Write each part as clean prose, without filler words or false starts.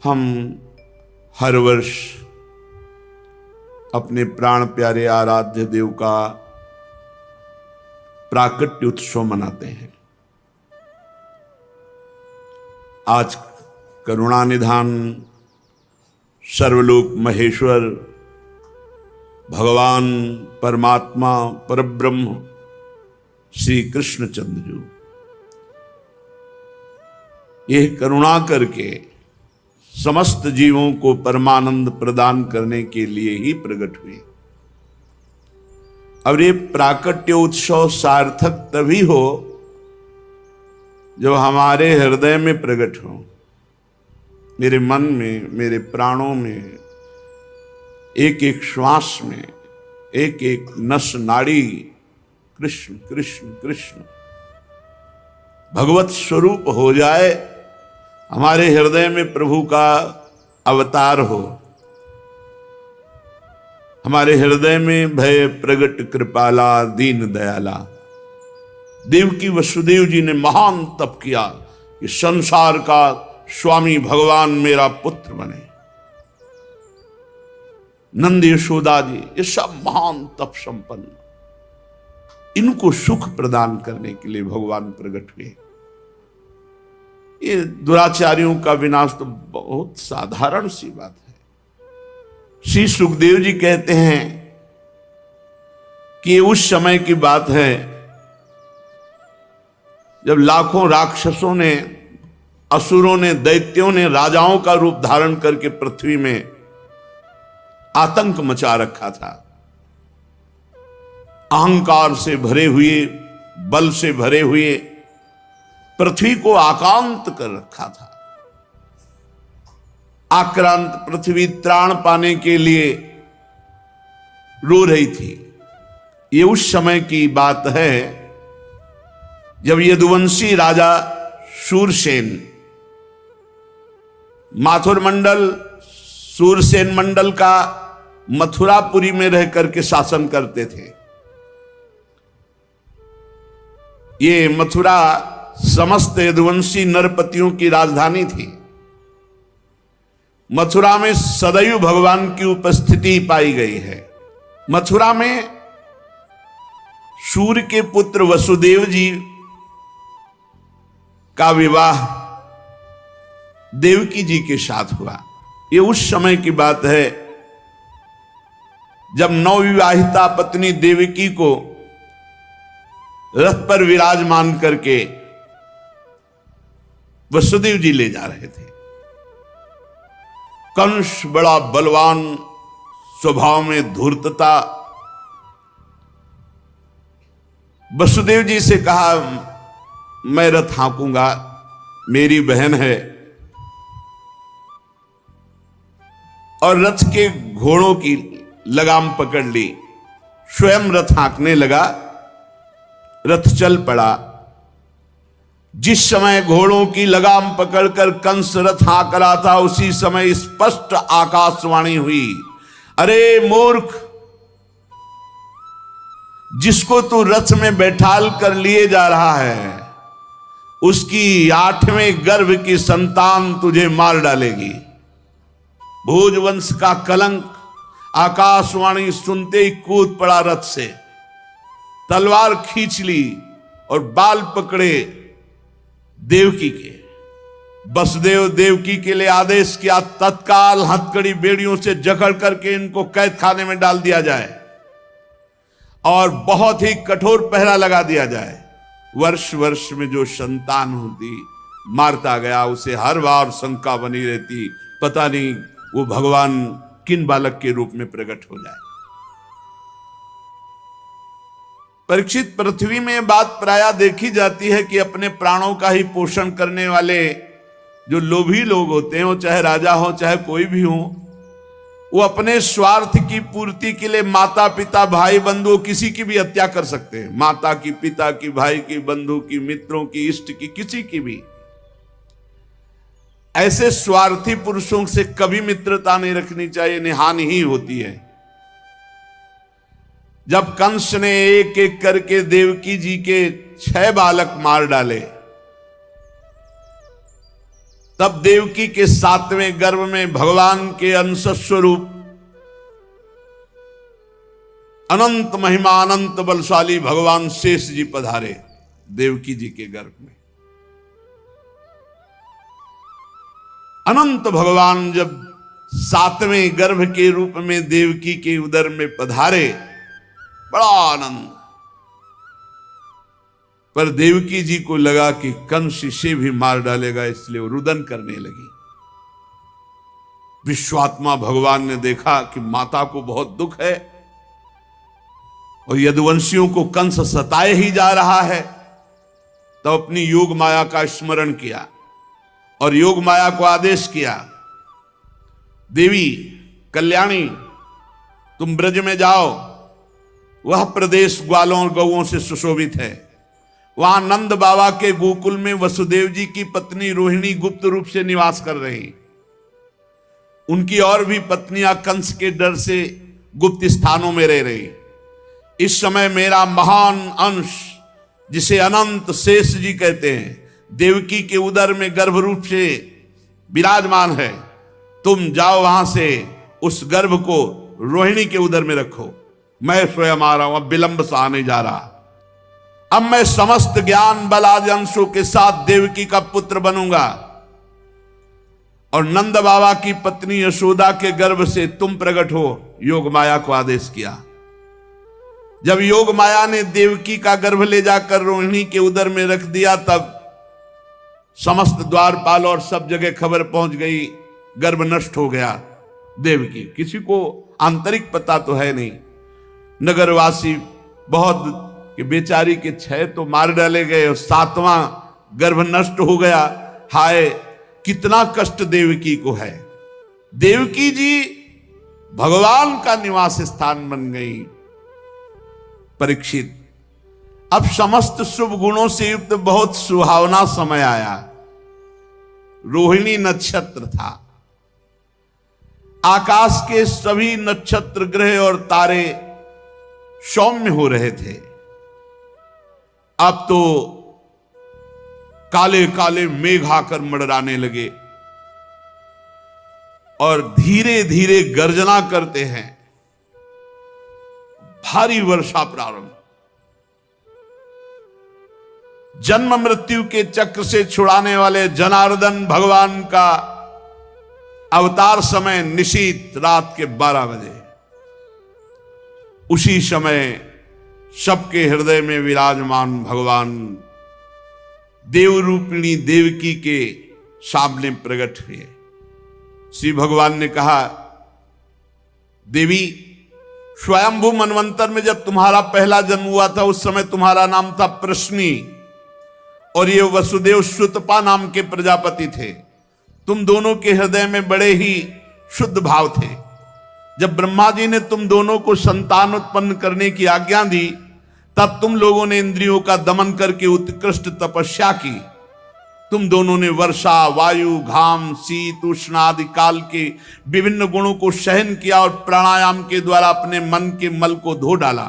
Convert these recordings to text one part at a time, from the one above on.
हम हर वर्ष अपने प्राण प्यारे आराध्य देव का प्राकट्य उत्सव मनाते हैं। आज करुणानिधान सर्वलोक महेश्वर भगवान परमात्मा परब्रह्म श्री कृष्णचंद्र जी यह करुणा करके समस्त जीवों को परमानंद प्रदान करने के लिए ही प्रकट हुए। अब ये प्राकट्य उत्सव सार्थक तभी हो जब हमारे हृदय में प्रकट हो, मेरे मन में, मेरे प्राणों में, एक एक श्वास में, एक एक नस नाड़ी कृष्ण कृष्ण कृष्ण भगवत स्वरूप हो जाए, हमारे हृदय में प्रभु का अवतार हो, हमारे हृदय में भय प्रगट कृपाला दीन दयाला। देवकी वसुदेव जी ने महान तप किया कि संसार का स्वामी भगवान मेरा पुत्र बने। नंद यशोदा जी ये सब महान तप संपन्न, इनको सुख प्रदान करने के लिए भगवान प्रकट हुए। ये दुराचारियों का विनाश तो बहुत साधारण सी बात है। श्री सुखदेव जी कहते हैं कि उस समय की बात है जब लाखों राक्षसों ने, असुरों ने, दैत्यों ने राजाओं का रूप धारण करके पृथ्वी में आतंक मचा रखा था। अहंकार से भरे हुए, बल से भरे हुए पृथ्वी को आक्रांत कर रखा था। आक्रांत पृथ्वी त्राण पाने के लिए रो रही थी। ये उस समय की बात है जब यदुवंशी राजा शूरसेन माथुर मंडल, शूरसेन मंडल का मथुरापुरी में रह करके शासन करते थे। ये मथुरा समस्त यदुवंशी नरपतियों की राजधानी थी। मथुरा में सदैव भगवान की उपस्थिति पाई गई है। मथुरा में सूर्य के पुत्र वसुदेव जी का विवाह देवकी जी के साथ हुआ। ये उस समय की बात है जब नवविवाहिता पत्नी देवकी को रथ पर विराजमान करके वसुदेव जी ले जा रहे थे। कंस बड़ा बलवान, स्वभाव में धूर्तता, वसुदेव जी से कहा मैं रथ हाँकूंगा, मेरी बहन है। और रथ के घोड़ों की लगाम पकड़ ली, स्वयं रथ हाँकने लगा। रथ चल पड़ा। जिस समय घोड़ों की लगाम पकड़कर कंस रथ हाँक रहा था, उसी समय स्पष्ट आकाशवाणी हुई, अरे मूर्ख, जिसको तू रथ में बैठाल कर लिए जा रहा है, उसकी 8वें गर्भ की संतान तुझे मार डालेगी। भोजवंश का कलंक। आकाशवाणी सुनते ही कूद पड़ा रथ से, तलवार खींच ली और बाल पकड़े देवकी के। वसुदेव देवकी के लिए आदेश किया तत्काल हथकड़ी बेड़ियों से जकड़ करके इनको कैद खाने में डाल दिया जाए और बहुत ही कठोर पहरा लगा दिया जाए। वर्ष वर्ष में जो संतान होती मारता गया, उसे हर बार शंका बनी रहती, पता नहीं वो भगवान किन बालक के रूप में प्रकट हो जाए। परीक्षित, पृथ्वी में बात प्रायः देखी जाती है कि अपने प्राणों का ही पोषण करने वाले जो लोभी लोग होते हैं, वो चाहे राजा हो चाहे कोई भी हो, वो अपने स्वार्थ की पूर्ति के लिए माता पिता भाई बंधु किसी की भी हत्या कर सकते हैं। माता की, पिता की, भाई की, बंधु की, मित्रों की, इष्ट की, किसी की भी। ऐसे स्वार्थी पुरुषों से कभी मित्रता नहीं रखनी चाहिए, निहानि ही होती है। जब कंस ने एक एक करके देवकी जी के 6 बालक मार डाले, तब देवकी के 7वें गर्भ में भगवान के अंश स्वरूप अनंत महिमा अनंत बलशाली भगवान शेष जी पधारे देवकी जी के गर्भ में। अनंत भगवान जब 7वें गर्भ के रूप में देवकी के उदर में पधारे, बड़ा आनंद। पर देवकी जी को लगा कि कंस इसे भी मार डालेगा, इसलिए वो रुदन करने लगी। विश्वात्मा भगवान ने देखा कि माता को बहुत दुख है और यदुवंशियों को कंस सताए ही जा रहा है, तो अपनी योग माया का स्मरण किया और योग माया को आदेश किया, देवी कल्याणी तुम ब्रज में जाओ, वह प्रदेश ग्वालों और गौओं से सुशोभित है। वहां नंद बाबा के गोकुल में वसुदेव जी की पत्नी रोहिणी गुप्त रूप से निवास कर रही। उनकी और भी पत्नियां कंस के डर से गुप्त स्थानों में रह रही। इस समय मेरा महान अंश, जिसे अनंत शेष जी कहते हैं, देवकी के उदर में गर्भ रूप से विराजमान है। तुम जाओ वहां से उस गर्भ को रोहिणी के उदर में रखो। मैं स्वयं आ रहा हूं, अब विलंब सा आने जा रहा। अब मैं समस्त ज्ञान बल आदि अंशों के साथ देवकी का पुत्र बनूंगा और नंद बाबा की पत्नी यशोदा के गर्भ से तुम प्रकट हो। योग माया को आदेश किया। जब योग माया ने देवकी का गर्भ ले जाकर रोहिणी के उदर में रख दिया, तब समस्त द्वारपाल और सब जगह खबर पहुंच गई, गर्भ नष्ट हो गया देवकी। किसी को आंतरिक पता तो है नहीं। नगरवासी बहुत कि बेचारी के 6 तो मार डाले गए और 7वां गर्भ नष्ट हो गया। हाय कितना कष्ट देवकी को है। देवकी जी भगवान का निवास स्थान बन गई। परीक्षित, अब समस्त शुभ गुणों से युक्त बहुत सुहावना समय आया। रोहिणी नक्षत्र था। आकाश के सभी नक्षत्र ग्रह और तारे सौम्य हो रहे थे। अब तो काले काले मेघ आकर मंडराने लगे और धीरे धीरे गर्जना करते हैं। भारी वर्षा प्रारंभ। जन्म मृत्यु के चक्र से छुड़ाने वाले जनार्दन भगवान का अवतार समय निशीत रात के 12 बजे। उसी समय सबके हृदय में विराजमान भगवान देवरूपिणी देवकी के सामने प्रकट हुए। श्री भगवान ने कहा, देवी स्वयंभू मनवंतर में जब तुम्हारा पहला जन्म हुआ था, उस समय तुम्हारा नाम था प्रश्नी और ये वसुदेव श्रुतपा नाम के प्रजापति थे। तुम दोनों के हृदय में बड़े ही शुद्ध भाव थे। जब ब्रह्मा जी ने तुम दोनों को संतान उत्पन्न करने की आज्ञा दी, तब तुम लोगों ने इंद्रियों का दमन करके उत्कृष्ट तपस्या की। तुम दोनों ने वर्षा, वायु, घाम, शीत, उष्ण आदि काल के विभिन्न गुणों को सहन किया और प्राणायाम के द्वारा अपने मन के मल को धो डाला।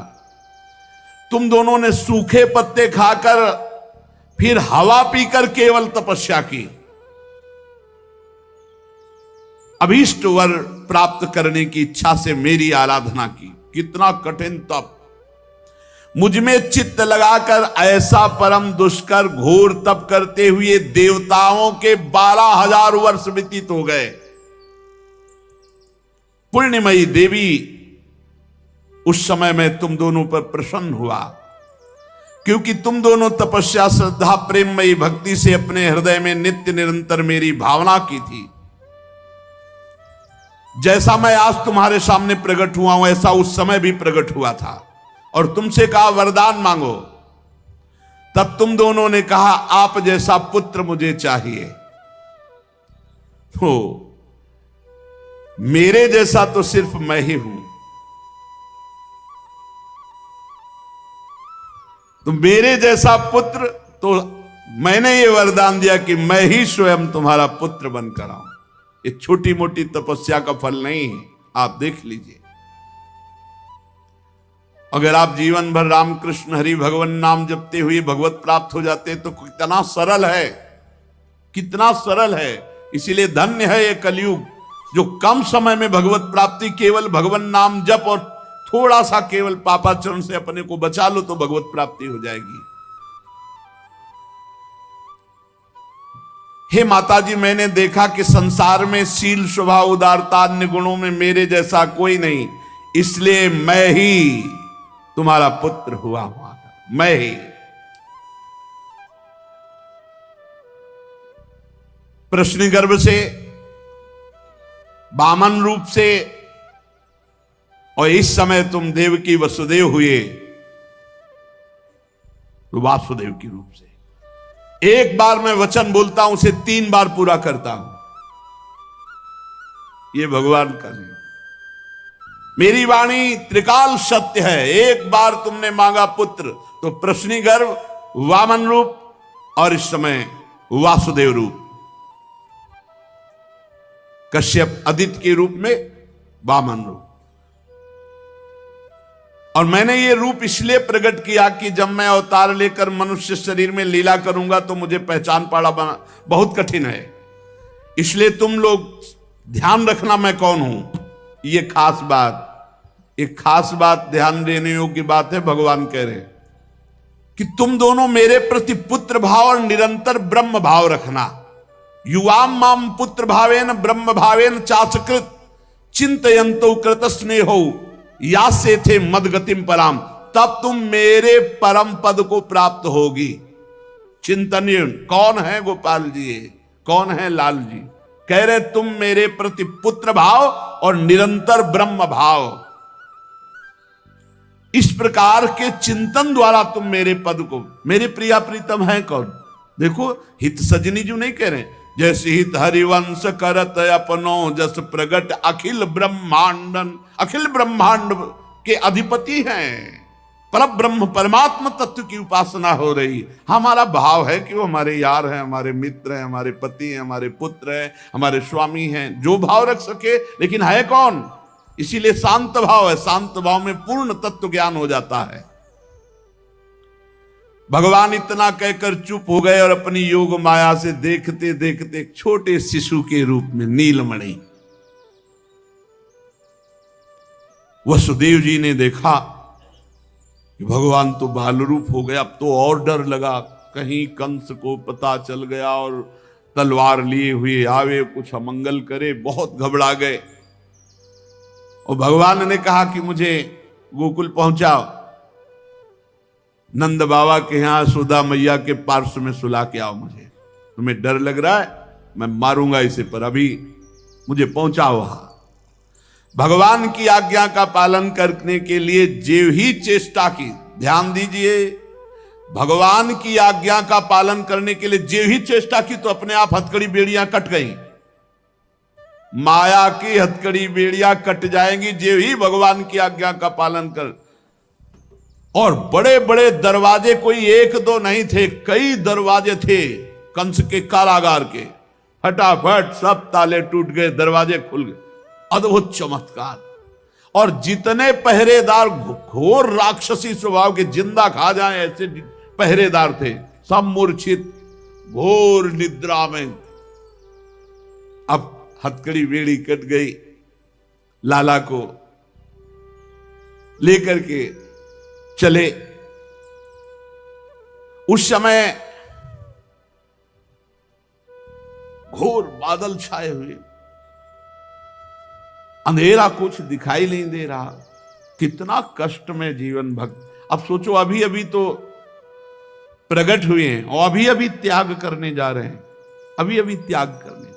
तुम दोनों ने सूखे पत्ते खाकर फिर हवा पीकर केवल तपस्या की। अभीष्ट वर प्राप्त करने की इच्छा से मेरी आराधना की। कितना कठिन तप। मुझ में चित्त लगाकर ऐसा परम दुष्कर घोर तप करते हुए देवताओं के 12,000 वर्ष व्यतीत हो गए। पुण्यमयी देवी, उस समय में तुम दोनों पर प्रसन्न हुआ, क्योंकि तुम दोनों तपस्या, श्रद्धा, प्रेममयी भक्ति से अपने हृदय में नित्य निरंतर मेरी भावना की थी। जैसा मैं आज तुम्हारे सामने प्रकट हुआ हूं, ऐसा उस समय भी प्रकट हुआ था और तुमसे कहा वरदान मांगो। तब तुम दोनों ने कहा, आप जैसा पुत्र मुझे चाहिए। हो, मेरे जैसा तो सिर्फ मैं ही हूं। तो मेरे जैसा पुत्र, तो मैंने ये वरदान दिया कि मैं ही स्वयं तुम्हारा पुत्र बनकर आऊं। ये छोटी मोटी तपस्या का फल नहीं है, आप देख लीजिए। अगर आप जीवन भर रामकृष्ण हरि भगवान नाम जपते हुए भगवत प्राप्त हो जाते तो कितना सरल है, कितना सरल है। इसीलिए धन्य है ये कलयुग, जो कम समय में भगवत प्राप्ति, केवल भगवान नाम जप और थोड़ा सा केवल पापाचरण से अपने को बचा लो तो भगवत प्राप्ति हो जाएगी। हे माताजी, मैंने देखा कि संसार में शील, स्वभाव, उदारता, अन्य गुणों में मेरे जैसा कोई नहीं, इसलिए मैं ही तुम्हारा पुत्र हुआ, मैं ही। प्रश्न गर्भ से, वामन रूप से, और इस समय तुम देवकी वसुदेव हुए वासुदेव के रूप से। एक बार मैं वचन बोलता हूं, उसे 3 बार पूरा करता हूं। ये भगवान का नियम। मेरी वाणी त्रिकाल सत्य है। एक बार तुमने मांगा पुत्र तो प्रश्नी गर्भ, वामन रूप, और इस समय वासुदेव रूप। कश्यप आदित्य के रूप में वामन रूप। और मैंने ये रूप इसलिए प्रकट किया कि जब मैं अवतार लेकर मनुष्य शरीर में लीला करूंगा तो मुझे पहचान पाना बहुत कठिन है। इसलिए तुम लोग ध्यान रखना मैं कौन हूं। ये खास बात, एक खास बात, ध्यान देने योग्य बात है। भगवान कह रहे हैं कि तुम दोनों मेरे प्रति पुत्र भाव और निरंतर ब्रह्म भाव रखना। युवाम माम पुत्र भावेन ब्रह्म भावेन चासकृत चिंतयंतो कृत स्नेहो या से थे मदगतिम पराम, तब तुम मेरे परम पद को प्राप्त होगी। चिंतनीय कौन है गोपाल जी, कौन है लाल जी? कह रहे तुम मेरे प्रति पुत्र भाव और निरंतर ब्रह्म भाव, इस प्रकार के चिंतन द्वारा तुम मेरे पद को, मेरे प्रिया प्रीतम है कौन? देखो हित सजनी जी नहीं कह रहे, जैसे हित हरिवंश करत अपनो जस प्रगट अखिल ब्रह्मांडन, अखिल ब्रह्मांड के अधिपति हैं। पर ब्रह्म परमात्मा तत्व की उपासना हो रही। हमारा भाव है कि वो हमारे यार हैं, हमारे मित्र हैं, हमारे पति हैं, हमारे पुत्र हैं, हमारे स्वामी हैं, जो भाव रख सके, लेकिन है कौन? इसीलिए शांत भाव है। शांत भाव में पूर्ण तत्व ज्ञान हो जाता है। भगवान इतना कहकर चुप हो गए और अपनी योग माया से देखते देखते एक छोटे शिशु के रूप में नीलमणि वसुदेव जी ने देखा कि भगवान तो बाल रूप हो गया। अब तो और डर लगा, कहीं कंस को पता चल गया और तलवार लिए हुए आवे, कुछ अमंगल करे। बहुत घबरा गए और भगवान ने कहा कि मुझे गोकुल पहुंचाओ, नंद बाबा के यहां सुधा मैया के पार्श्व में सुला के आओ। मुझे तुम्हें डर लग रहा है, मैं मारूंगा इसे, पर अभी मुझे पहुंचाओ वहां। भगवान की आज्ञा का पालन करने के लिए जो ही चेष्टा की, ध्यान दीजिए, भगवान की आज्ञा का पालन करने के लिए जो ही चेष्टा की तो अपने आप हथकड़ी बेड़ियां कट गई। माया की हथकड़ी बेड़ियां कट जाएंगी जो ही भगवान की आज्ञा का पालन कर। और बड़े बड़े दरवाजे कोई एक दो नहीं थे, कई दरवाजे थे कंस के कारागार के। फटाफट सब ताले टूट गए, दरवाजे खुल गए। अद्भुत चमत्कार। और जितने पहरेदार घोर राक्षसी स्वभाव के, जिंदा खा जाए ऐसे पहरेदार थे, सब मूर्छित घोर निद्रा में। अब हथकड़ी बेड़ी कट गई। लाला को लेकर के चले। उस समय घोर बादल छाए हुए, अंधेरा, कुछ दिखाई नहीं दे रहा। कितना कष्ट में जीवन भक्त। अब सोचो, अभी अभी तो प्रकट हुए हैं और अभी अभी त्याग करने जा रहे हैं, अभी अभी त्याग करने।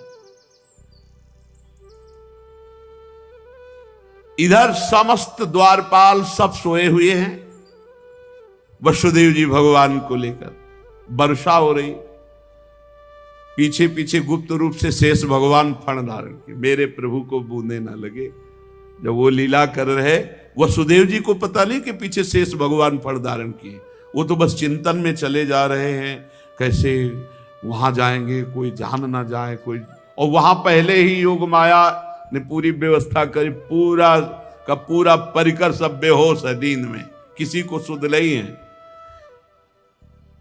इधर समस्त द्वारपाल सब सोए हुए हैं। वसुदेव जी भगवान को लेकर, वर्षा हो रही, पीछे पीछे गुप्त रूप से शेष भगवान फण धारण के, मेरे प्रभु को बूंदे ना लगे। जब वो लीला कर रहे, वसुदेव जी को पता नहीं कि पीछे शेष भगवान फण धारण किए। वो तो बस चिंतन में चले जा रहे हैं, कैसे वहां जाएंगे, कोई जान ना जाए कोई। और वहां पहले ही योग माया ने पूरी व्यवस्था करी, पूरा का पूरा परिकर सब बेहोश है दीन में, किसी को सुध नहीं है।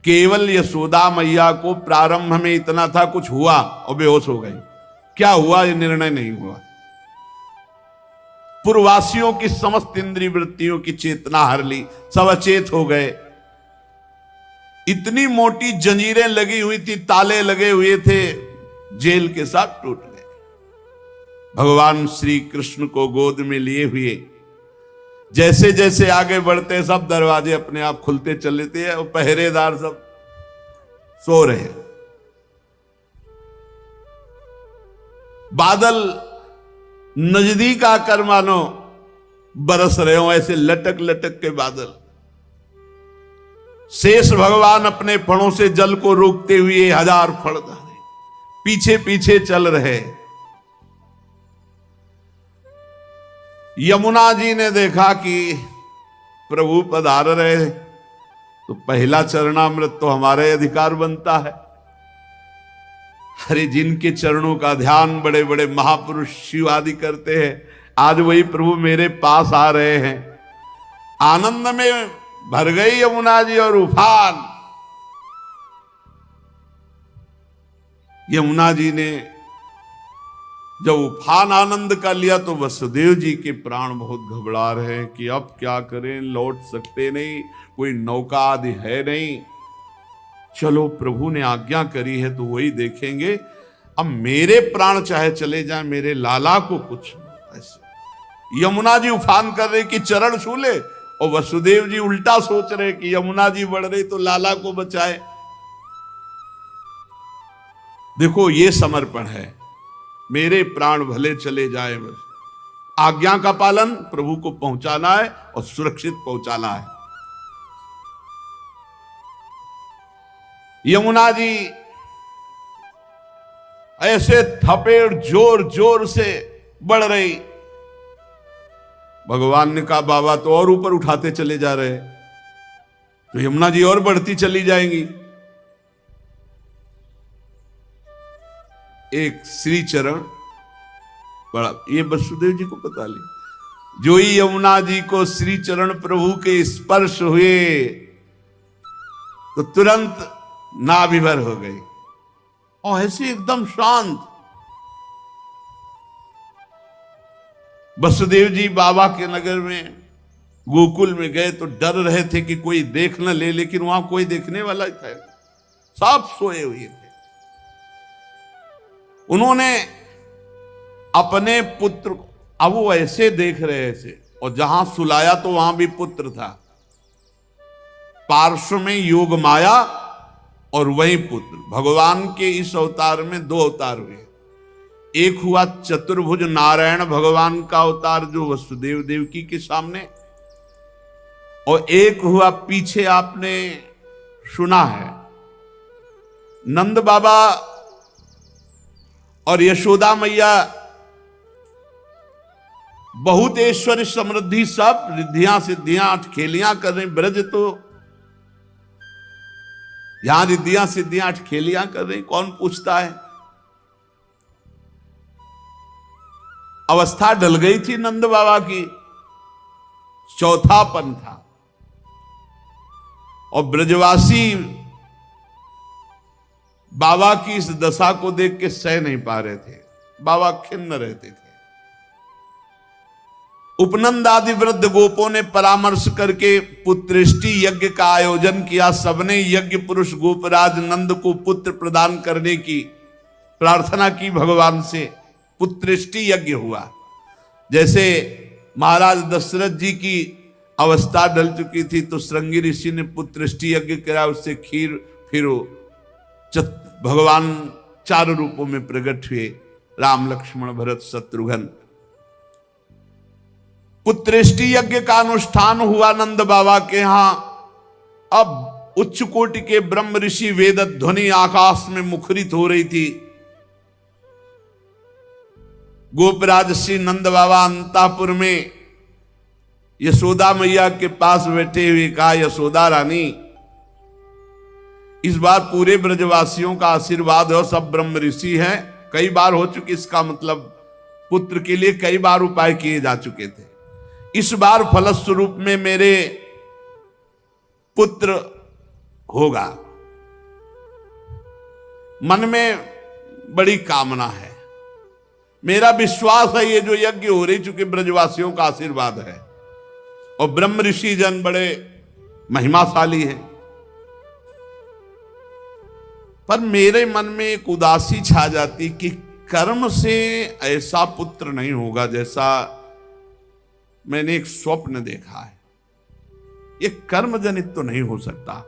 केवल यशोदा मैया को प्रारंभ में इतना था, कुछ हुआ और बेहोश हो गई। क्या हुआ ये निर्णय नहीं हुआ। पूर्ववासियों की समस्त इंद्रिय वृत्तियों की चेतना हर ली, सब अचेत हो गए। इतनी मोटी जंजीरें लगी हुई थी, ताले लगे हुए थे, जेल के साथ टूट गए। भगवान श्री कृष्ण को गोद में लिए हुए जैसे जैसे आगे बढ़ते सब दरवाजे अपने आप खुलते चले थे और पहरेदार सब सो रहे। बादल नजदीक आकर मानो बरस रहे हो, ऐसे लटक लटक के बादल। शेष भगवान अपने फणों से जल को रोकते हुए 1000 फण धारे पीछे पीछे चल रहे। यमुना जी ने देखा कि प्रभु पधार रहे तो पहला चरणामृत तो हमारा अधिकार बनता है। अरे जिनके चरणों का ध्यान बड़े बड़े महापुरुष शिव आदि करते हैं, आज वही प्रभु मेरे पास आ रहे हैं। आनंद में भर गई यमुना जी और उफान। यमुना जी ने जब उफान आनंद का लिया तो वसुदेव जी के प्राण बहुत घबरा रहे हैं कि अब क्या करें, लौट सकते नहीं, कोई नौका आदि है नहीं। चलो प्रभु ने आज्ञा करी है तो वही देखेंगे। अब मेरे प्राण चाहे चले जाएं, मेरे लाला को कुछ ऐसे। यमुना जी उफान कर रहे कि चरण छू ले, और वसुदेव जी उल्टा सोच रहे कि यमुना जी बढ़ रही तो लाला को बचाए। देखो ये समर्पण है, मेरे प्राण भले चले जाए, बस आज्ञा का पालन प्रभु को पहुंचाना है और सुरक्षित पहुंचाना है। यमुना जी ऐसे थपेड़ जोर जोर से बढ़ रही। भगवान ने कहा बाबा तो और ऊपर उठाते चले जा रहे, तो यमुना जी और बढ़ती चली जाएंगी। एक श्री चरण बड़ा, ये वसुदेव जी को पता नहीं, जो ही यमुना जी को श्री चरण प्रभु के स्पर्श हुए तो तुरंत नाभिभर हो गई और ऐसे एकदम शांत। वसुदेव जी बाबा के नगर में गोकुल में गए तो डर रहे थे कि कोई देख न ले, लेकिन वहां कोई देखने वाला था, सब सोए हुए थे। उन्होंने अपने पुत्र को, अब वो ऐसे देख रहे थे, और जहां सुलाया तो वहां भी पुत्र था, पार्श्व में योग माया और वही पुत्र। भगवान के इस अवतार में 2 अवतार हुए। एक हुआ चतुर्भुज नारायण भगवान का अवतार जो वसुदेव देवकी के सामने, और एक हुआ पीछे आपने सुना है, नंद बाबा और यशोदा मैया बहुत ऐश्वर्य समृद्धि सब रिद्धियां सिद्धियां अठखेलियां कर रहे। ब्रज तो यहां रिद्धियां सिद्धियां अठखेलियां कर रही, कौन पूछता है। अवस्था डल गई थी नंद बाबा की, चौथापन था, और ब्रजवासी बाबा की इस दशा को देख के सह नहीं पा रहे थे। बाबा खिन्न रहते थे। उपनंद आदि वृद्ध गोपों ने परामर्श करके पुत्रेष्टि यज्ञ का आयोजन किया। सबने यज्ञ पुरुष गोपराज नंद को पुत्र प्रदान करने की प्रार्थना की भगवान से। पुत्रेष्टि यज्ञ हुआ। जैसे महाराज दशरथ जी की अवस्था डल चुकी थी तो श्रृंगी ऋषि ने पुत्रेष्टि यज्ञ कराया, उससे खीर फिर भगवान 4 रूपों में प्रकट हुए, राम लक्ष्मण भरत शत्रुघ्न। पुत्रेष्टि यज्ञ का अनुष्ठान हुआ नंद बाबा के यहां। अब उच्च कोटि के ब्रह्म ऋषि वेद ध्वनि आकाश में मुखरित हो रही थी। गोपराज श्री नंद बाबा अंतापुर में यशोदा मैया के पास बैठे हुए कहा, यशोदा रानी इस बार पूरे ब्रजवासियों का आशीर्वाद है, सब ब्रह्म ऋषि हैं। कई बार हो चुकी, इसका मतलब पुत्र के लिए कई बार उपाय किए जा चुके थे। इस बार फलस्वरूप में मेरे पुत्र होगा। मन में बड़ी कामना है। मेरा विश्वास है ये जो यज्ञ हो रही, चूंकि ब्रजवासियों का आशीर्वाद है और ब्रह्म ऋषि जन बड़े महिमाशाली हैं, पर मेरे मन में एक उदासी छा जाती कि कर्म से ऐसा पुत्र नहीं होगा जैसा मैंने एक स्वप्न देखा है। ये कर्म जनित तो नहीं हो सकता।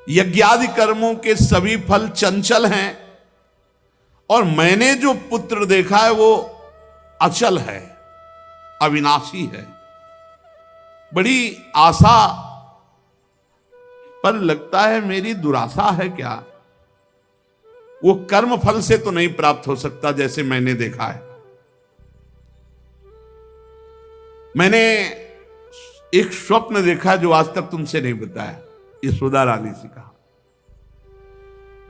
यज्ञादि कर्मों के सभी फल चंचल हैं और मैंने जो पुत्र देखा है वो अचल है, अविनाशी है। बड़ी आशा, पर लगता है मेरी दुराशा है क्या। वो कर्म फल से तो नहीं प्राप्त हो सकता जैसे मैंने देखा है। मैंने एक स्वप्न देखा जो आज तक तुमसे नहीं बताया, यशोदा रानी से कहा।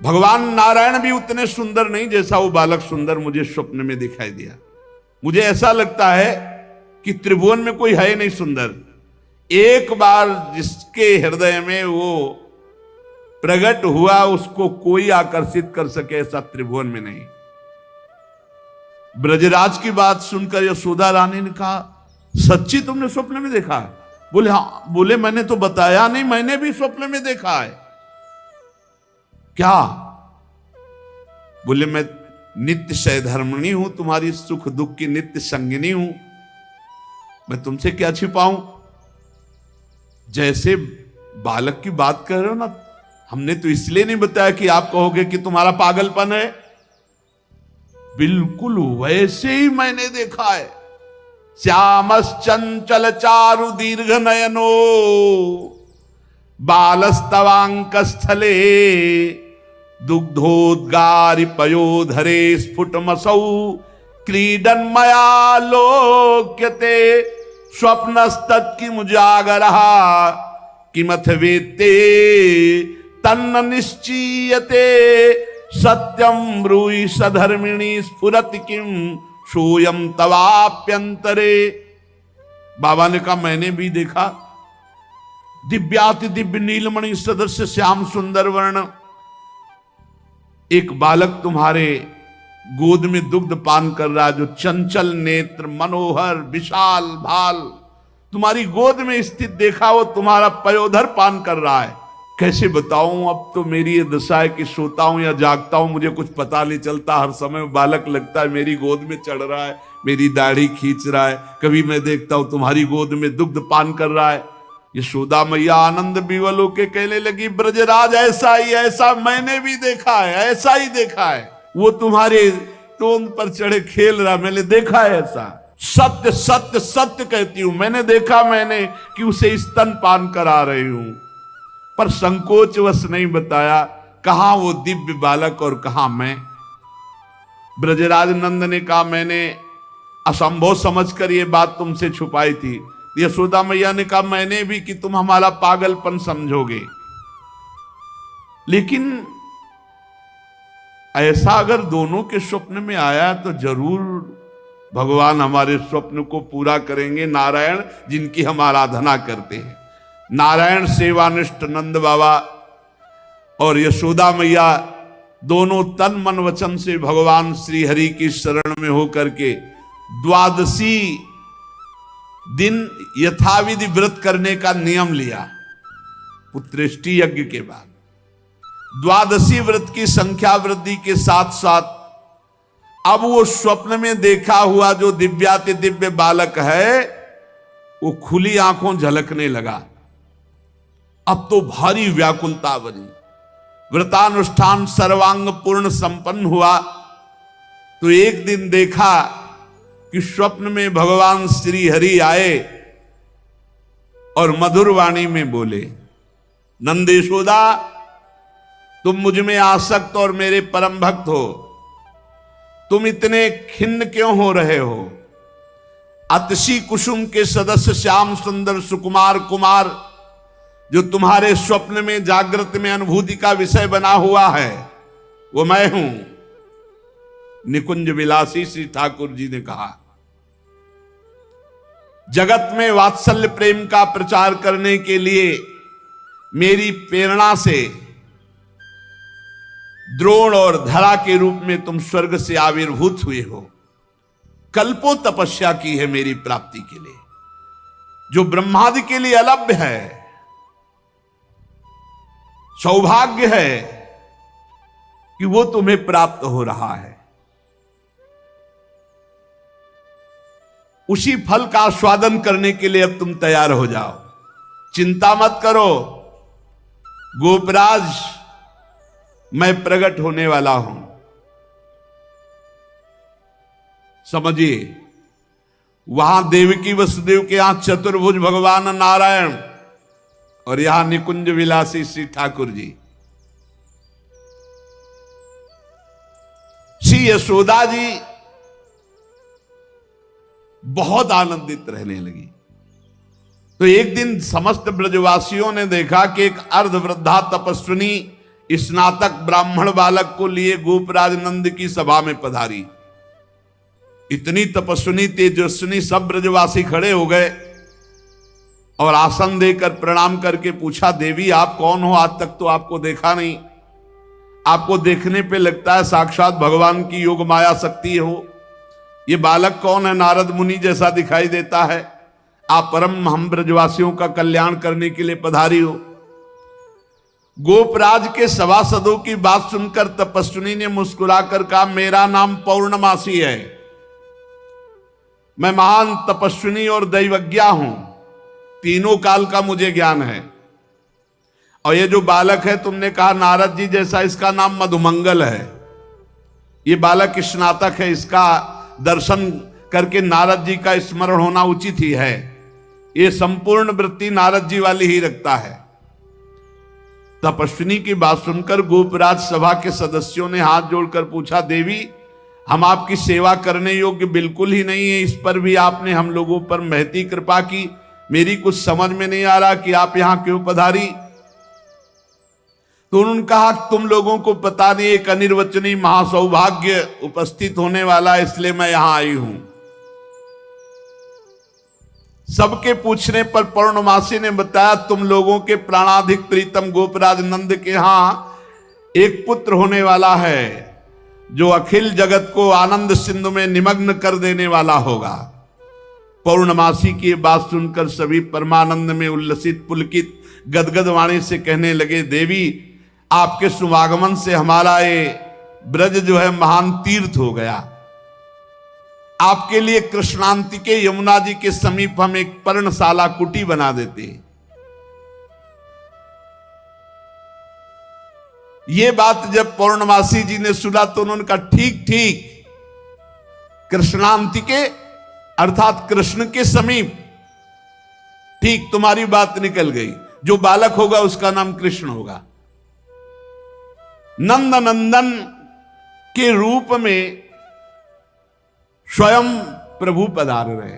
भगवान नारायण भी उतने सुंदर नहीं जैसा वो बालक सुंदर मुझे स्वप्न में दिखाई दिया। मुझे ऐसा लगता है कि त्रिभुवन में कोई है नहीं सुंदर। एक बार जिसके हृदय में वो प्रकट हुआ उसको कोई आकर्षित कर सके ऐसा त्रिभुवन में नहीं। ब्रजराज की बात सुनकर यशोदा रानी ने कहा, सच्ची तुमने स्वप्न में देखा है? बोले हाँ। बोले मैंने तो बताया नहीं, मैंने भी स्वप्न में देखा है। क्या? बोले मैं नित्य सहधर्मिणी हूं, तुम्हारी सुख दुख की नित्य संगिनी हूं, मैं तुमसे क्या छिपाऊं। जैसे बालक की बात कर रहे हो ना, हमने तो इसलिए नहीं बताया कि आप कहोगे कि तुम्हारा पागलपन है। बिल्कुल वैसे ही मैंने देखा है। श्यामश्चंचल चारु दीर्घ नयनो बालस्तवांक स्थले दुग्धोद्गारि पयोधरे स्फुटमसौ क्रीडन मया लोक्यते स्वप्नस्तत्किमुजागरः किमथ वेत्ते तन्न निश्चीयते सत्यम ब्रूहि सधर्मिणी स्फुरति किम सोयम तवाप्यंतरे। बाबा ने कहा मैंने भी देखा। दिव्याति दिव्य नीलमणि सदृश श्याम सुंदर वर्ण एक बालक तुम्हारे गोद में दुग्ध पान कर रहा है, जो चंचल नेत्र मनोहर विशाल भाल तुम्हारी गोद में स्थित देखा, वो तुम्हारा पयोधर पान कर रहा है। कैसे बताऊं, अब तो मेरी ये दशा है कि सोता हूं या जागता हूं मुझे कुछ पता नहीं चलता। हर समय बालक लगता है मेरी गोद में चढ़ रहा है, मेरी दाढ़ी खींच रहा है। कभी मैं देखता हूं तुम्हारी गोद में दुग्ध पान कर रहा है। यशोदा मैया आनंद विवल होके कहने लगी, ब्रजराज ऐसा ही, ऐसा मैंने भी देखा है, ऐसा ही देखा है। वो तुम्हारे टोन पर चढ़े खेल रहा, मैंने देखा है ऐसा। सत्य सत्य सत्य कहती हूं, मैंने देखा मैंने कि उसे स्तन पान करा रही हूं, पर संकोचवश नहीं बताया कहां वो दिव्य बालक और कहां मैं। ब्रजराज नंद ने कहा मैंने असंभव समझकर ये बात तुमसे छुपाई थी। यशोदा मैया ने कहा मैंने भी, कि तुम हमारा पागलपन समझोगे। लेकिन ऐसा अगर दोनों के स्वप्न में आया तो जरूर भगवान हमारे स्वप्न को पूरा करेंगे। नारायण जिनकी हम आराधना करते हैं, नारायण सेवानिष्ठ नंद बाबा और यशोदा मैया दोनों तन मन वचन से भगवान श्री हरि की शरण में होकर के द्वादशी दिन यथाविधि व्रत करने का नियम लिया। पुत्रेष्टि यज्ञ के बाद द्वादशी व्रत की संख्या वृद्धि के साथ साथ अब वो स्वप्न में देखा हुआ जो दिव्याति दिव्य बालक है वो खुली आंखों झलकने लगा। अब तो भारी व्याकुलता बनी। व्रतानुष्ठान सर्वांग पूर्ण संपन्न हुआ तो एक दिन देखा कि स्वप्न में भगवान श्री हरि आए और मधुर वाणी में बोले, नंद यशोदा तुम मुझ में आसक्त और मेरे परम भक्त हो, तुम इतने खिन्न क्यों हो रहे हो। अतसी कुसुम के सदस्य श्याम सुंदर सुकुमार कुमार जो तुम्हारे स्वप्न में जागृत में अनुभूति का विषय बना हुआ है वो मैं हूं। निकुंज विलासी श्री ठाकुर जी ने कहा, जगत में वात्सल्य प्रेम का प्रचार करने के लिए मेरी प्रेरणा से द्रोण और धरा के रूप में तुम स्वर्ग से आविर्भूत हुए हो। कल्पों तपस्या की है मेरी प्राप्ति के लिए, जो ब्रह्मादि के लिए अलभ्य है, सौभाग्य है कि वो तुम्हें प्राप्त हो रहा है। उसी फल का आस्वादन करने के लिए अब तुम तैयार हो जाओ। चिंता मत करो गोपराज, मैं प्रकट होने वाला हूं। समझिए, वहां देवकी वसुदेव के यहां चतुर्भुज भगवान नारायण और यहां निकुंज विलासी श्री ठाकुर जी। श्री यशोदा जी बहुत आनंदित रहने लगी। तो एक दिन समस्त ब्रजवासियों ने देखा कि एक अर्धवृद्धा तपस्विनी स्नातक ब्राह्मण बालक को लिए गोपराज नंद की सभा में पधारी। इतनी तपस्विनी तेजस्विनी, सब ब्रजवासी खड़े हो गए और आसन देकर प्रणाम करके पूछा, देवी आप कौन हो? आज तक तो आपको देखा नहीं। आपको देखने पे लगता है साक्षात भगवान की योग माया शक्ति हो। ये बालक कौन है? नारद मुनि जैसा दिखाई देता है। आप परम हम ब्रजवासियों का कल्याण करने के लिए पधारी हो। गोपराज के सभासदों की बात सुनकर तपस्विनी ने मुस्कुराकर कहा, मेरा नाम पौर्णमासी है, मैं महान तपस्विनी और दैवज्ञा हूं, तीनों काल का मुझे ज्ञान है। और ये जो बालक है, तुमने कहा नारद जी जैसा, इसका नाम मधुमंगल है। ये बालक स्नातक है, इसका दर्शन करके नारद जी का स्मरण होना उचित ही है। ये संपूर्ण वृत्ति नारद जी वाली ही रखता है। तपस्विनी की बात सुनकर गोपराज सभा के सदस्यों ने हाथ जोड़कर पूछा, देवी हम आपकी सेवा करने योग्य बिल्कुल ही नहीं है, इस पर भी आपने हम लोगों पर महती कृपा की। मेरी कुछ समझ में नहीं आ रहा कि आप यहां क्यों पधारी। तो उन्होंने कहा, तुम लोगों को पता नहीं, एक अनिर्वचनीय महासौभाग्य उपस्थित होने वाला है, इसलिए मैं यहां आई हूं। सबके पूछने पर पौर्णमासी ने बताया, तुम लोगों के प्राणाधिक प्रीतम गोपराज नंद के यहां एक पुत्र होने वाला है, जो अखिल जगत को आनंद सिंधु में निमग्न कर देने वाला होगा। पौर्णमासी की बात सुनकर सभी परमानंद में उल्लसित पुलकित गदगद वाणी से कहने लगे, देवी आपके शुभागमन से हमारा ये ब्रज जो है महान तीर्थ हो गया। आपके लिए कृष्णांतिके यमुना जी के समीप हम एक पर्णशाला कुटी बना देते हैं। ये बात जब पौर्णमासी जी ने सुना तो उन्होंने कहा, ठीक ठीक, कृष्णांतिके अर्थात कृष्ण के समीप, ठीक तुम्हारी बात निकल गई। जो बालक होगा उसका नाम कृष्ण होगा। नंद नंदन के रूप में स्वयं प्रभु पधार रहे।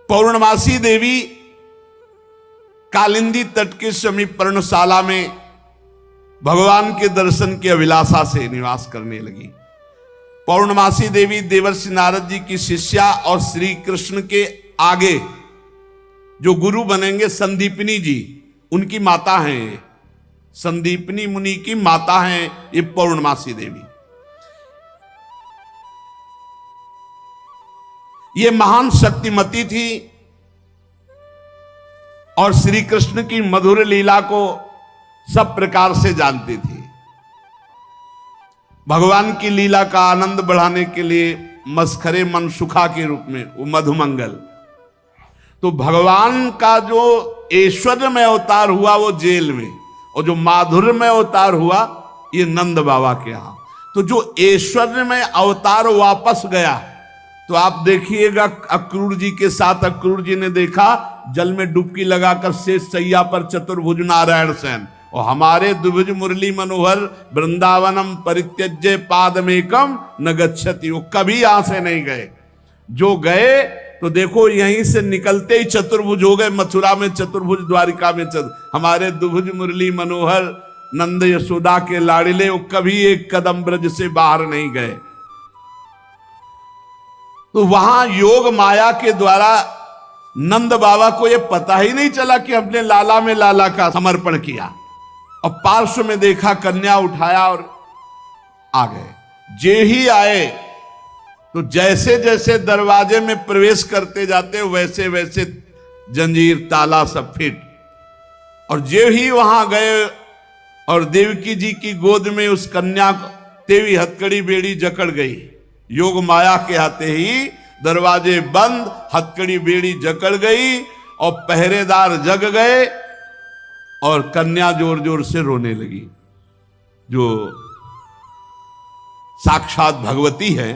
पौर्णमासी देवी कालिंदी तट के समीप पर्णशाला में भगवान के दर्शन की अभिलाषा से निवास करने लगी। पौर्णमासी देवी देवर्षि नारद जी की शिष्या और श्री कृष्ण के आगे जो गुरु बनेंगे संदीपनी जी, उनकी माता हैं। ये संदीपनी मुनि की माता हैं ये पौर्णमासी देवी। ये महान शक्तिमती थी और श्री कृष्ण की मधुर लीला को सब प्रकार से जानती थी। भगवान की लीला का आनंद बढ़ाने के लिए मस्खरे मनसुखा के रूप में वो मधुमंगल। तो भगवान का जो ऐश्वर्य में अवतार हुआ वो जेल में, और जो माधुर्य में अवतार हुआ ये नंद बाबा के यहां। तो जो ऐश्वर्य में अवतार वापस गया, तो आप देखिएगा अक्रूर जी के साथ अक्रूर जी ने देखा जल में डुबकी लगाकर शेष सैया पर चतुर्भुज नारायण सेन, और हमारे द्विभुज मुरली मनोहर वृंदावनम परित्यज्य पादमेकम न गच्छति, वो कभी यहां से नहीं गए। जो गए तो देखो यहीं से निकलते ही चतुर्भुज हो गए। मथुरा में चतुर्भुज, द्वारिका में हमारे द्विभुज मुरली मनोहर नंद यशोदा के लाड़िले, वो कभी एक कदम ब्रज से बाहर नहीं गए। तो वहां योग माया के द्वारा नंद बाबा को यह पता ही नहीं चला कि हमने लाला में लाला का समर्पण किया, और पार्श्व में देखा, कन्या उठाया और आ गए। जे ही आए तो जैसे जैसे दरवाजे में प्रवेश करते जाते वैसे वैसे जंजीर ताला सब फिट, और जे ही वहां गए और देवकी जी की गोद में उस कन्या को तेवी हथकड़ी बेड़ी जकड़ गई। योग माया के आते ही दरवाजे बंद, हथकड़ी बेड़ी जकड़ गई और पहरेदार जग गए और कन्या जोर जोर से रोने लगी। जो साक्षात भगवती है,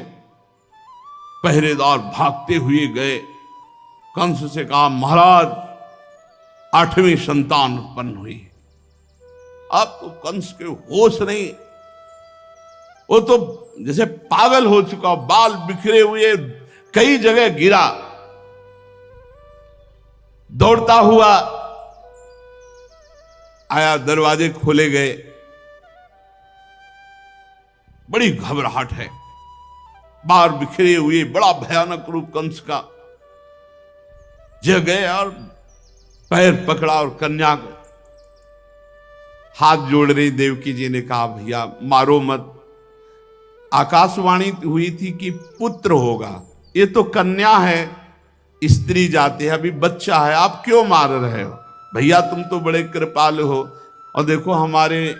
पहरेदार भागते हुए गए, कंस से कहा महाराज 8वीं संतान उत्पन्न हुई। अब तो कंस के होश नहीं, वो तो जैसे पागल हो चुका, बाल बिखरे हुए, कई जगह गिरा, दौड़ता हुआ आया, दरवाजे खोले गए। बड़ी घबराहट है, बाहर बिखरे हुए, बड़ा भयानक रूप कंस का। जग गए और पैर पकड़ा और कन्या को हाथ जोड़ रही। देवकी जी ने कहा भैया मारो मत, आकाशवाणी हुई थी कि पुत्र होगा, ये तो कन्या है, स्त्री जाति है, अभी बच्चा है, आप क्यों मार रहे हो? भैया तुम तो बड़े कृपालु हो, और देखो हमारे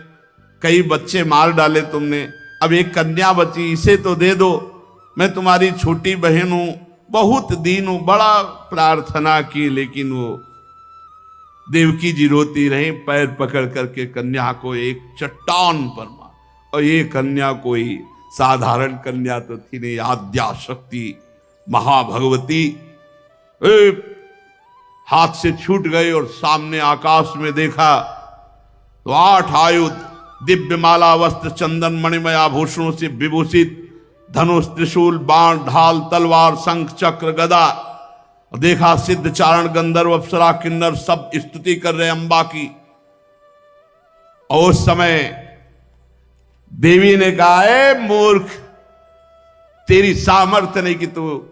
कई बच्चे मार डाले तुमने, अब एक कन्या बची, इसे तो दे दो, मैं तुम्हारी छोटी बहन हूं, बहुत दीन हूं। बड़ा प्रार्थना की, लेकिन वो देवकी जी रोती रही, पैर पकड़ करके कन्या को एक चट्टान पर मार। और ये कन्या कोई साधारण कन्या तो थी नहीं, आद्या शक्ति महाभगवती। हाथ से छूट गई और सामने आकाश में देखा तो 8 आयुध, दिव्य माला, वस्त्र, चंदन, मणिमय आभूषणों से विभूषित, धनुष, त्रिशूल, बाण, ढाल, तलवार, शंख, चक्र, गदा। देखा सिद्ध, चारण, गंधर्व, अप्सरा, किन्नर सब स्तुति कर रहे अंबा की। और उस समय देवी ने कहा है मूर्ख, तेरी सामर्थ्य नहीं कि तू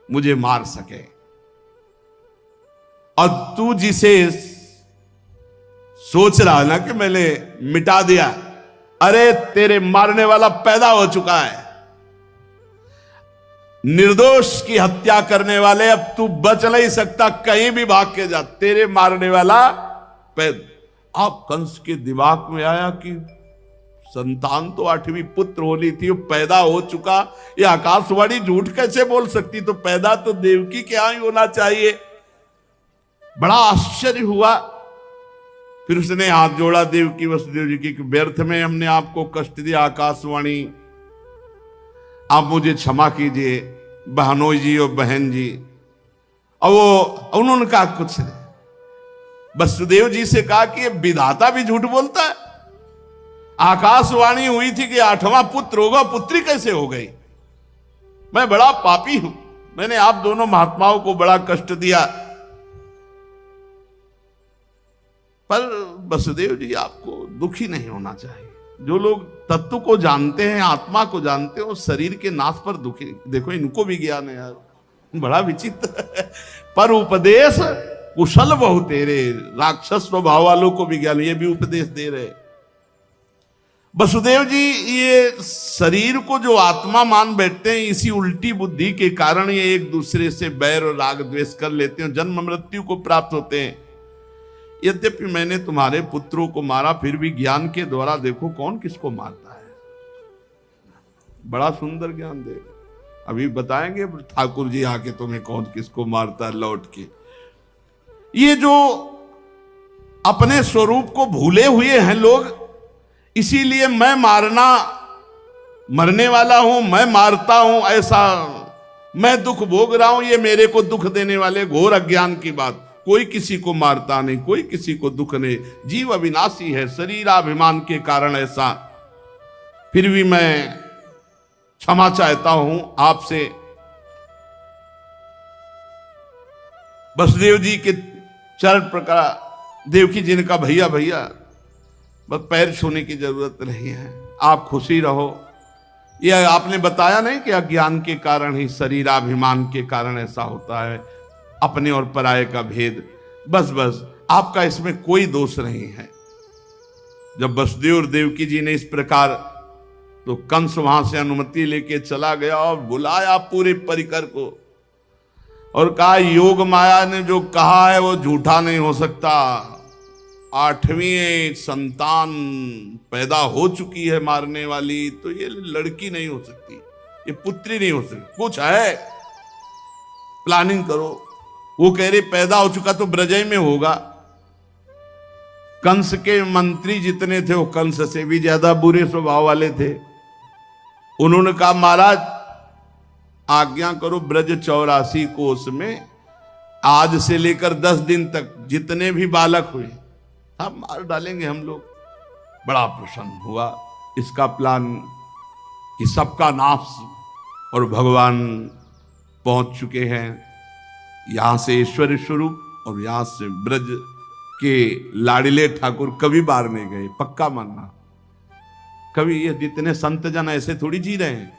मुझे मार सके, और तू जिसे सोच रहा है ना कि मैंने मिटा दिया, अरे तेरे मारने वाला पैदा हो चुका है। निर्दोष की हत्या करने वाले, अब तू बच नहीं सकता, कहीं भी भाग के जा, तेरे मारने वाला पैदा। अब कंस के दिमाग में आया कि संतान तो 8वीं पुत्र होनी थी, वो पैदा हो चुका, ये आकाशवाणी झूठ कैसे बोल सकती? तो पैदा तो देवकी के यहां ही होना चाहिए। बड़ा आश्चर्य हुआ। फिर उसने हाथ जोड़ा देवकी वसुदेव जी की, व्यर्थ में हमने आपको कष्ट दिया आकाशवाणी, आप मुझे क्षमा कीजिए बहनोई जी और बहन जी। और वो उन्होंने कहा कुछ नहीं, वसुदेव जी से कहा कि ये विधाता भी झूठ बोलता है, आकाशवाणी हुई थी कि 8वां पुत्र होगा, पुत्री कैसे हो गई? मैं बड़ा पापी हूं, मैंने आप दोनों महात्माओं को बड़ा कष्ट दिया। पर वसुदेव जी आपको दुखी नहीं होना चाहिए। जो लोग तत्व को जानते हैं, आत्मा को जानते हैं, वो शरीर के नाश पर दुखी। देखो इनको भी ज्ञान है यार, बड़ा विचित्र है। पर उपदेश कुशल बहु तेरे, राक्षस स्वभाव वालों को भी ज्ञान, ये भी उपदेश दे रहे। वसुदेव जी ये शरीर को जो आत्मा मान बैठते हैं, इसी उल्टी बुद्धि के कारण ये एक दूसरे से बैर और राग द्वेष कर लेते हैं, जन्म मृत्यु को प्राप्त होते हैं। यद्यपि मैंने तुम्हारे पुत्रों को मारा, फिर भी ज्ञान के द्वारा देखो कौन किसको मारता है। बड़ा सुंदर ज्ञान दे, अभी बताएंगे ठाकुर जी आके तुम्हें कौन किसको मारता है लौट के। ये जो अपने स्वरूप को भूले हुए हैं लोग, इसीलिए मैं मरने वाला हूं, मैं मारता हूं, ऐसा मैं दुख भोग रहा हूं, ये मेरे को दुख देने वाले घोर अज्ञान की बात। कोई किसी को मारता नहीं, कोई किसी को दुख नहीं, जीव अविनाशी है, शरीराभिमान के कारण ऐसा। फिर भी मैं क्षमा चाहता हूं आपसे। वसुदेव जी के चरण प्रकार देवकी जी ने कहा भैया भैया बस पैर छूने की जरूरत नहीं है, आप खुशी रहो। यह आपने बताया नहीं कि अज्ञान के कारण ही, शरीराभिमान के कारण ऐसा होता है, अपने और पराये का भेद। बस बस आपका इसमें कोई दोष नहीं है। जब वसुदेव और देवकी जी ने इस प्रकार, तो कंस वहां से अनुमति लेके चला गया और बुलाया पूरे परिकर को और कहा योग माया ने जो कहा है वो झूठा नहीं हो सकता। 8वीं संतान पैदा हो चुकी है मारने वाली, तो ये लड़की नहीं हो सकती, ये पुत्री नहीं हो सकती, कुछ है, प्लानिंग करो। वो कह रहे पैदा हो चुका तो ब्रजय में होगा। कंस के मंत्री जितने थे वो कंस से भी ज्यादा बुरे स्वभाव वाले थे। उन्होंने कहा महाराज आज्ञा करो, ब्रज 84 कोस में आज से लेकर 10 दिन तक जितने भी बालक हुए सब मार डालेंगे हम लोग। बड़ा प्रसन्न हुआ इसका प्लान कि सबका नाश, और भगवान पहुंच चुके हैं यहां से ईश्वर स्वरूप, और यहां से ब्रज के लाडिले ठाकुर कभी बाहर नहीं गए, पक्का मानना। कभी ये जितने संत जन ऐसे थोड़ी जी रहे हैं,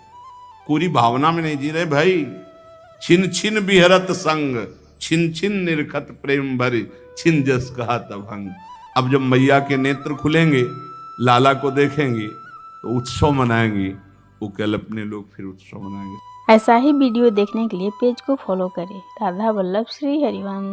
पूरी भावना में नहीं जी रहे भाई। छिन छिन बिहरत संग, छिन छिन निरखत प्रेम भरी, छिन जस कहा तभंग। अब जब मैया के नेत्र खुलेंगे, लाला को देखेंगे तो उत्सव मनाएंगे, वो कल अपने लोग फिर उत्सव मनाएंगे। ऐसा ही वीडियो देखने के लिए पेज को फॉलो करें। राधा वल्लभ श्री हरिवंश।